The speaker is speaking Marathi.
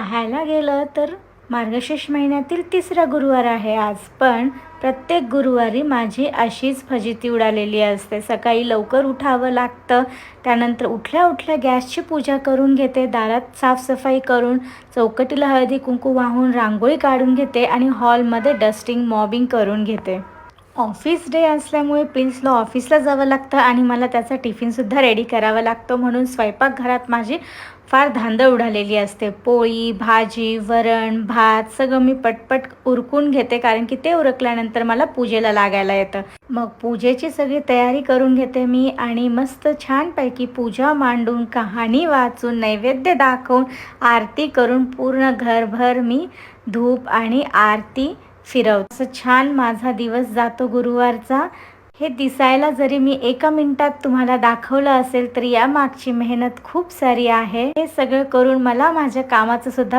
पाहायला गेलं तर मार्गशीर्ष महिन्यातील तिसरा गुरुवार आहे आज. पण प्रत्येक गुरुवारी माझी अशीच फजिती उडालेली असते. सकाळी लवकर उठावं लागतं, त्यानंतर उठल्या उठल्या गॅसची पूजा करून घेते, दारात साफसफाई करून, चौकटीला हळदी कुंकू वाहून रांगोळी काढून घेते आणि हॉलमध्ये डस्टिंग मॉबिंग करून घेते. ऑफिस डे असल्यामुळे प्रिन्सला ऑफिसला जावं लागतं आणि मला त्याचा टिफिनसुद्धा रेडी करावा लागतो. म्हणून स्वयंपाकघरात माझी फार धांदळ उडालेली असते. पोळी, भाजी, वरण, भात सगळं मी पटपट उरकून घेते, कारण की ते उरकल्यानंतर मला पूजेला लागायला येतं. मग पूजेची सगळी तयारी करून घेते मी आणि मस्त छानपैकी पूजा मांडून, कहाणी वाचून, नैवेद्य दाखवून, आरती करून पूर्ण घरभर मी धूप आणि आरती फिरवते. असं छान माझा दिवस जातो गुरुवारचा. हे दिसायला जरी मी एका मिनिटात तुम्हाला दाखवलं असेल तरी या मागची मेहनत खूप सारी आहे. हे सगळं करून मला माझ्या कामाचं सुद्धा